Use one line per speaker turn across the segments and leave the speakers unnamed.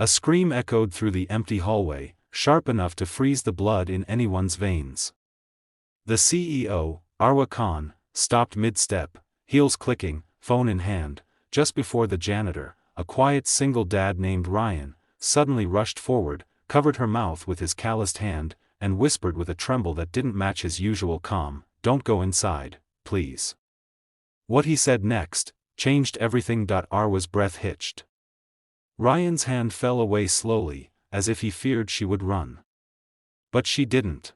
A scream echoed through the empty hallway, sharp enough to freeze the blood in anyone's veins. The CEO, Arwa Khan, stopped mid-step, heels clicking, phone in hand, just before the janitor, a quiet single dad named Ryan, suddenly rushed forward, covered her mouth with his calloused hand, and whispered with a tremble that didn't match his usual calm, "Don't go inside, please." What he said next changed everything. Arwa's breath hitched. Ryan's hand fell away slowly, as if he feared she would run. But she didn't.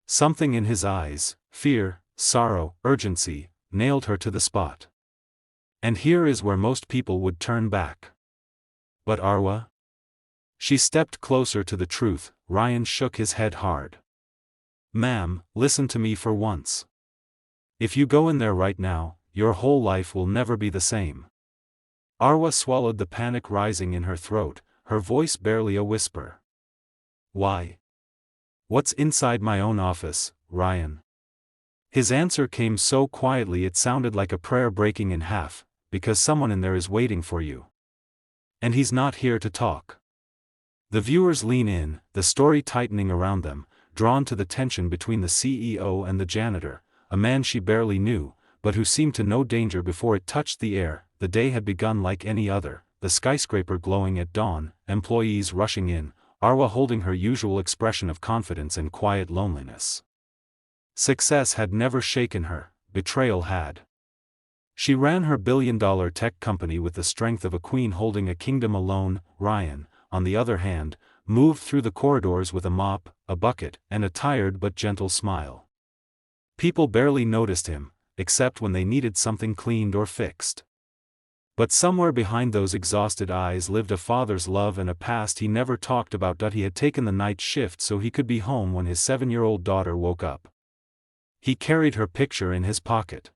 Something in his eyes, fear, sorrow, urgency, nailed her to the spot. And here is where most people would turn back. But Arwa? She stepped closer to the truth. Ryan shook his head hard. "Ma'am, listen to me for once. If you go in there right now, your whole life will never be the same." Arwa swallowed the panic rising in her throat, her voice barely a whisper. "Why? What's inside my own office, Ryan?" His answer came so quietly it sounded like a prayer breaking in half, "Because someone in there is waiting for you. And he's not here to talk." The viewers lean in, the story tightening around them, drawn to the tension between the CEO and the janitor, a man she barely knew, but who seemed to know danger before it touched the air. The day had begun like any other, the skyscraper glowing at dawn, employees rushing in, Arwa holding her usual expression of confidence and quiet loneliness. Success had never shaken her, betrayal had. She ran her billion-dollar tech company with the strength of a queen holding a kingdom alone. Ryan, on the other hand, moved through the corridors with a mop, a bucket, and a tired but gentle smile. People barely noticed him, except when they needed something cleaned or fixed. But somewhere behind those exhausted eyes lived a father's love and a past he never talked about. He had taken the night shift so he could be home when his 7-year-old daughter woke up. He carried her picture in his pocket.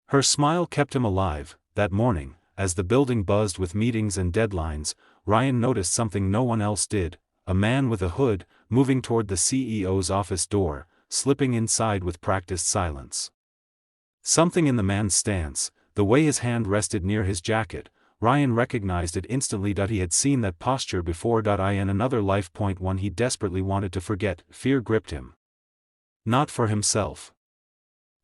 Her smile kept him alive. That morning, as the building buzzed with meetings and deadlines, Ryan noticed something no one else did: a man with a hood, moving toward the CEO's office door, slipping inside with practiced silence. Something in the man's stance, the way his hand rested near his jacket, Ryan recognized it instantly. He had seen that posture before. In another life point, one he desperately wanted to forget, fear gripped him. Not for himself.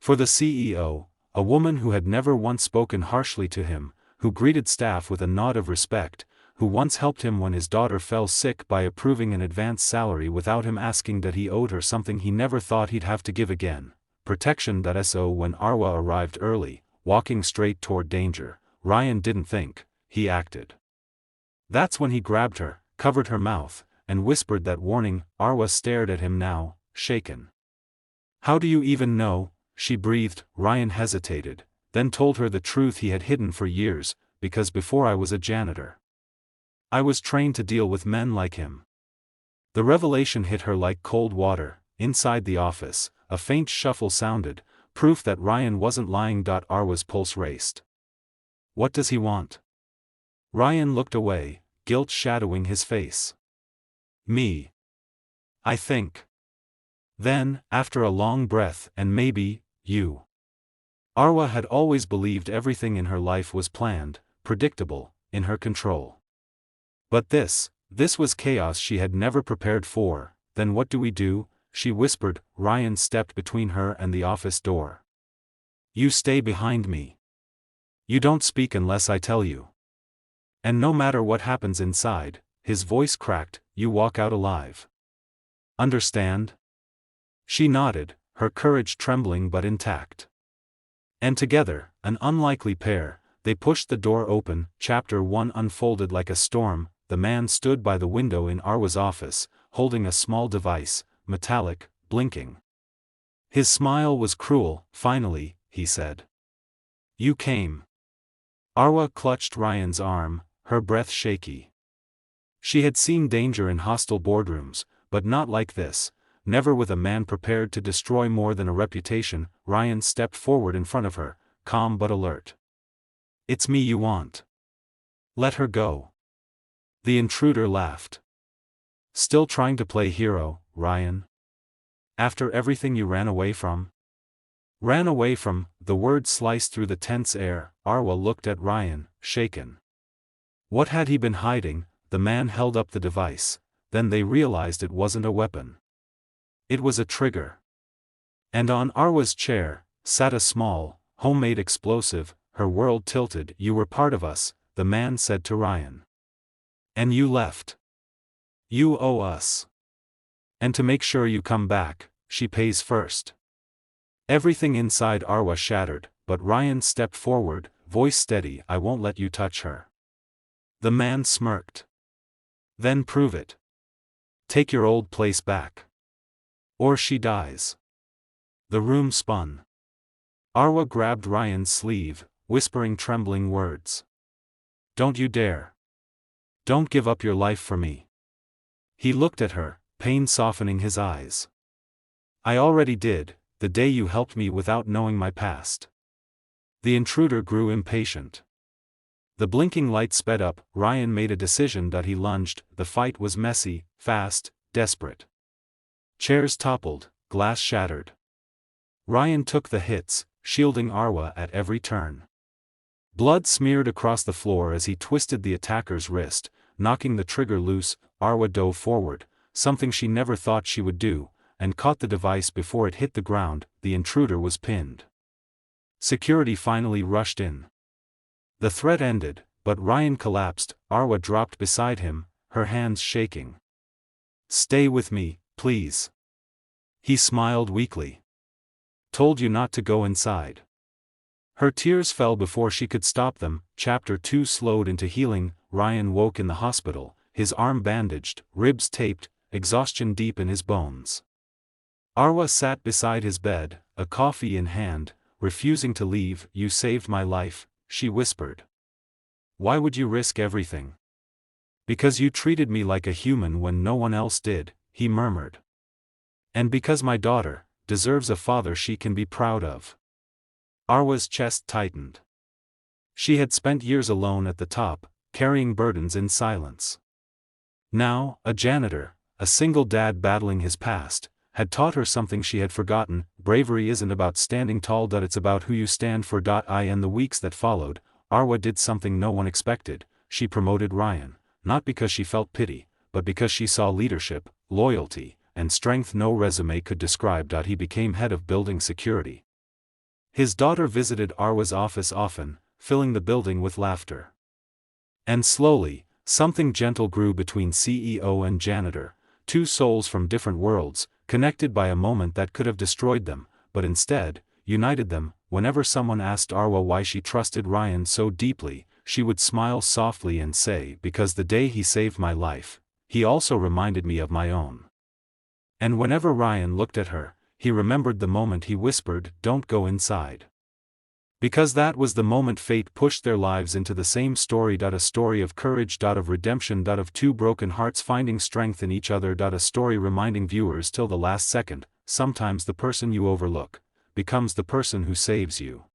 For the CEO, a woman who had never once spoken harshly to him, who greeted staff with a nod of respect, who once helped him when his daughter fell sick by approving an advance salary without him asking. He owed her something he never thought he'd have to give again: protection. So when Arwa arrived early, walking straight toward danger, Ryan didn't think, he acted. That's when he grabbed her, covered her mouth, and whispered that warning. Arwa stared at him now, shaken. "How do you even know?" she breathed. Ryan hesitated, then told her the truth he had hidden for years: "Because before I was a janitor, I was trained to deal with men like him." The revelation hit her like cold water. Inside the office, a faint shuffle sounded, proof that Ryan wasn't lying. Arwa's pulse raced. "What does he want?" Ryan looked away, guilt shadowing his face. "Me. I think." Then, after a long breath, "And maybe, you." Arwa had always believed everything in her life was planned, predictable, in her control. But this was chaos she had never prepared for. "Then what do we do?" she whispered. Ryan stepped between her and the office door. "You stay behind me. You don't speak unless I tell you. And no matter what happens inside," his voice cracked, "you walk out alive. Understand?" She nodded, her courage trembling but intact. And together, an unlikely pair, they pushed the door open. Chapter 1 unfolded like a storm. The man stood by the window in Arwa's office, holding a small device, metallic, blinking. His smile was cruel. "Finally," he said. "You came." Arwa clutched Ryan's arm, her breath shaky. She had seen danger in hostile boardrooms, but not like this, never with a man prepared to destroy more than a reputation. Ryan stepped forward in front of her, calm but alert. "It's me you want. Let her go." The intruder laughed. "Still trying to play hero, Ryan? After everything you ran away from?" "Ran away from," the word sliced through the tense air. Arwa looked at Ryan, shaken. What had he been hiding? the man held up the device, then they realized it wasn't a weapon. It was a trigger. And on Arwa's chair sat a small, homemade explosive. Her world tilted. "You were part of us," the man said to Ryan. "And you left. You owe us. And to make sure you come back, she pays first." Everything inside Arwa shattered, but Ryan stepped forward, voice steady. "I won't let you touch her." The man smirked. "Then prove it. Take your old place back. Or she dies." The room spun. Arwa grabbed Ryan's sleeve, whispering trembling words. "Don't you dare. Don't give up your life for me." He looked at her, pain softening his eyes. "I already did, the day you helped me without knowing my past." The intruder grew impatient. The blinking light sped up. Ryan made a decision that he lunged. The fight was messy, fast, desperate. Chairs toppled, glass shattered. Ryan took the hits, shielding Arwa at every turn. Blood smeared across the floor as he twisted the attacker's wrist, knocking the trigger loose. Arwa dove forward, something she never thought she would do, and caught the device before it hit the ground. The intruder was pinned. Security finally rushed in. The threat ended, but Ryan collapsed. Arwa dropped beside him, her hands shaking. "Stay with me, please." He smiled weakly. "Told you not to go inside." Her tears fell before she could stop them. Chapter 2 slowed into healing. Ryan woke in the hospital, his arm bandaged, ribs taped, exhaustion deep in his bones. Arwa sat beside his bed, a coffee in hand, refusing to leave. "You saved my life," she whispered. "Why would you risk everything?" "Because you treated me like a human when no one else did," he murmured. "And because my daughter deserves a father she can be proud of." Arwa's chest tightened. She had spent years alone at the top, carrying burdens in silence. Now, a janitor, a single dad battling his past, had taught her something she had forgotten. Bravery isn't about standing tall, it's about who you stand for. In the weeks that followed, Arwa did something no one expected. She promoted Ryan, not because she felt pity, but because she saw leadership, loyalty, and strength no resume could describe. He became head of building security. His daughter visited Arwa's office often, filling the building with laughter. And slowly, something gentle grew between CEO and janitor, two souls from different worlds, connected by a moment that could have destroyed them, but instead, united them. Whenever someone asked Arwa why she trusted Ryan so deeply, she would smile softly and say, "Because the day he saved my life, he also reminded me of my own." And whenever Ryan looked at her, he remembered the moment he whispered, "Don't go inside." Because that was the moment fate pushed their lives into the same story. A story of courage, of redemption, of two broken hearts finding strength in each other. A story reminding viewers till the last second, sometimes the person you overlook becomes the person who saves you.